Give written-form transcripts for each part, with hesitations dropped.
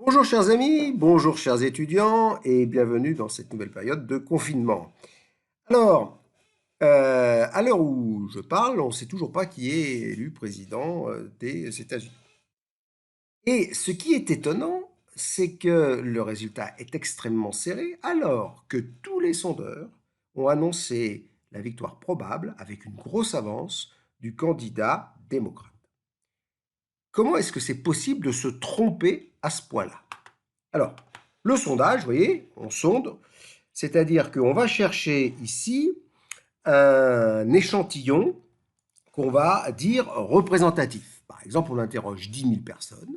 Bonjour chers amis, bonjour chers étudiants et bienvenue dans cette nouvelle période de confinement. Alors, à l'heure où je parle, on ne sait toujours pas qui est élu président des États-Unis. Et ce qui est étonnant, c'est que le résultat est extrêmement serré alors que tous les sondeurs ont annoncé la victoire probable avec une grosse avance du candidat démocrate. Comment est-ce que c'est possible de se tromper à ce point-là? Alors, le sondage, vous voyez, on sonde, c'est-à-dire qu'on va chercher ici un échantillon qu'on va dire représentatif. Par exemple, on interroge 10 000 personnes.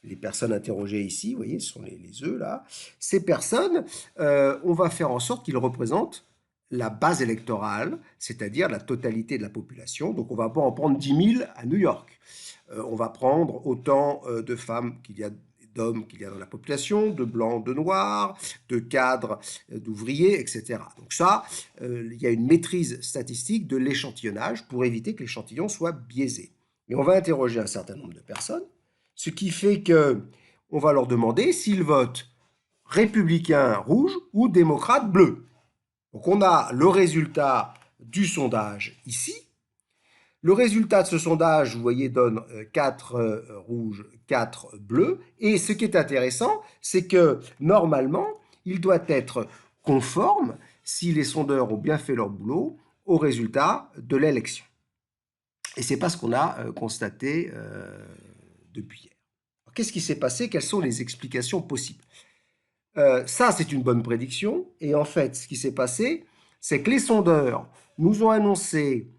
Les personnes interrogées ici, vous voyez, ce sont les œufs là. Ces personnes, on va faire en sorte qu'ils représentent la base électorale, c'est-à-dire la totalité de la population. Donc on ne va pas en prendre 10 000 à New York. On va prendre autant de femmes qu'il y a d'hommes qu'il y a dans la population, de blancs, de noirs, de cadres, d'ouvriers, etc. Donc ça, il y a une maîtrise statistique de l'échantillonnage pour éviter que l'échantillon soit biaisé. Et on va interroger un certain nombre de personnes, ce qui fait que on va leur demander s'ils votent républicain rouge ou démocrate bleu. Donc on a le résultat du sondage ici. Le résultat de ce sondage, vous voyez, donne 4 rouges, 4 bleus. Et ce qui est intéressant, c'est que normalement, il doit être conforme, si les sondeurs ont bien fait leur boulot, au résultat de l'élection. Et ce n'est pas ce qu'on a constaté depuis hier. Qu'est-ce qui s'est passé? Quelles sont les explications possibles? Ça, c'est une bonne prédiction. Et en fait, ce qui s'est passé, c'est que les sondeurs nous ont annoncé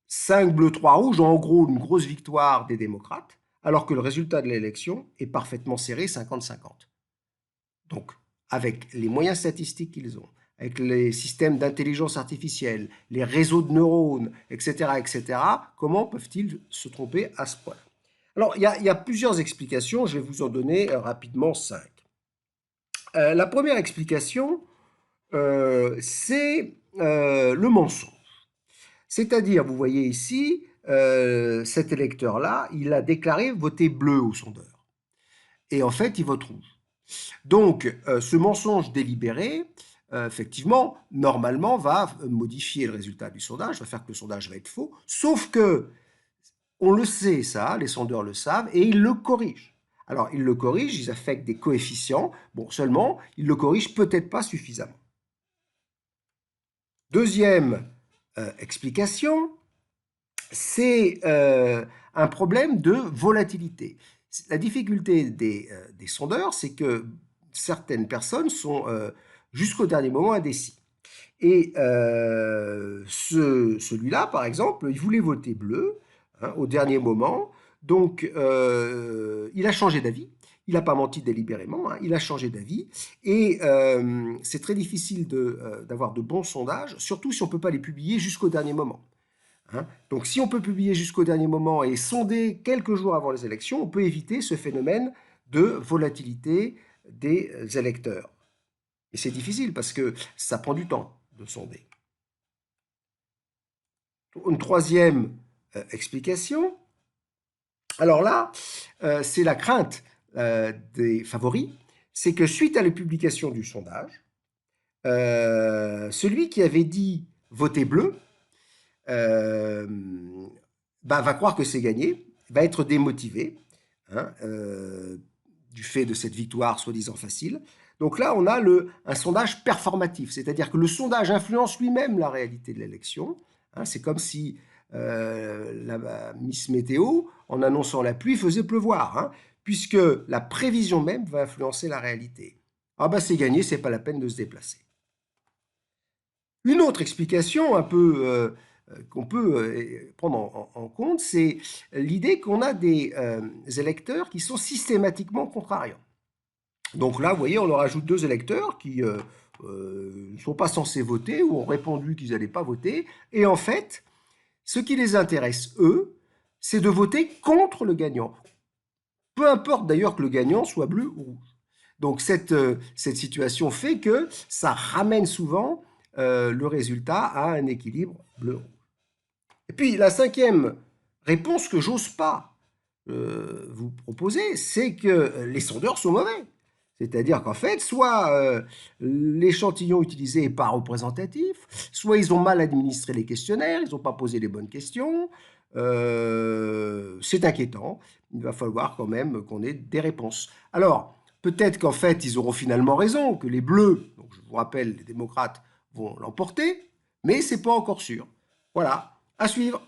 5 bleus, 3 rouges, en gros une grosse victoire des démocrates, alors que le résultat de l'élection est parfaitement serré, 50-50. Donc, avec les moyens statistiques qu'ils ont, avec les systèmes d'intelligence artificielle, les réseaux de neurones, etc., comment peuvent-ils se tromper à ce point? Alors, il y a plusieurs explications, je vais vous en donner rapidement 5. La première explication, c'est le mensonge. C'est-à-dire, vous voyez ici, cet électeur-là, il a déclaré voter bleu au sondeur. Et en fait, il vote rouge. Donc, ce mensonge délibéré, effectivement, normalement, va modifier le résultat du sondage, va faire que le sondage va être faux, sauf que, on le sait ça, les sondeurs le savent, et ils le corrigent. Alors, ils le corrigent, ils affectent des coefficients, bon, seulement, ils le corrigent peut-être pas suffisamment. Deuxième explication, c'est un problème de volatilité. La difficulté des sondeurs, c'est que certaines personnes sont jusqu'au dernier moment indécis. Et celui-là, par exemple, il voulait voter bleu hein, au dernier moment, donc il a changé d'avis. Il n'a pas menti délibérément, hein, il a changé d'avis. Et c'est très difficile d'avoir de bons sondages, surtout si on ne peut pas les publier jusqu'au dernier moment. Hein. Donc si on peut publier jusqu'au dernier moment et sonder quelques jours avant les élections, on peut éviter ce phénomène de volatilité des électeurs. Et c'est difficile parce que ça prend du temps de sonder. Une troisième explication, alors là, c'est la crainte des favoris, c'est que suite à la publication du sondage, celui qui avait dit voter bleu va croire que c'est gagné, va être démotivé hein, du fait de cette victoire soi-disant facile. Donc là, on a un sondage performatif, c'est-à-dire que le sondage influence lui-même la réalité de l'élection. Hein, c'est comme si la Miss Météo, en annonçant la pluie, faisait pleuvoir, hein, puisque la prévision même va influencer la réalité. Ah ben c'est gagné, c'est pas la peine de se déplacer. Une autre explication un peu qu'on peut prendre en compte, c'est l'idée qu'on a des électeurs qui sont systématiquement contrariants. Donc là, vous voyez, on leur ajoute 2 électeurs qui ne sont pas censés voter ou ont répondu qu'ils n'allaient pas voter. Et en fait, ce qui les intéresse, eux, c'est de voter contre le gagnant. Peu importe d'ailleurs que le gagnant soit bleu ou rouge. Donc cette situation fait que ça ramène souvent le résultat à un équilibre bleu-rouge. Et puis la cinquième réponse que j'ose pas vous proposer, c'est que les sondeurs sont mauvais. C'est-à-dire qu'en fait, soit l'échantillon utilisé n'est pas représentatif, soit ils ont mal administré les questionnaires, ils n'ont pas posé les bonnes questions. C'est inquiétant. Il va falloir quand même qu'on ait des réponses. Alors, peut-être qu'en fait, ils auront finalement raison, que les Bleus, donc je vous rappelle, les démocrates, vont l'emporter, mais ce n'est pas encore sûr. Voilà, à suivre.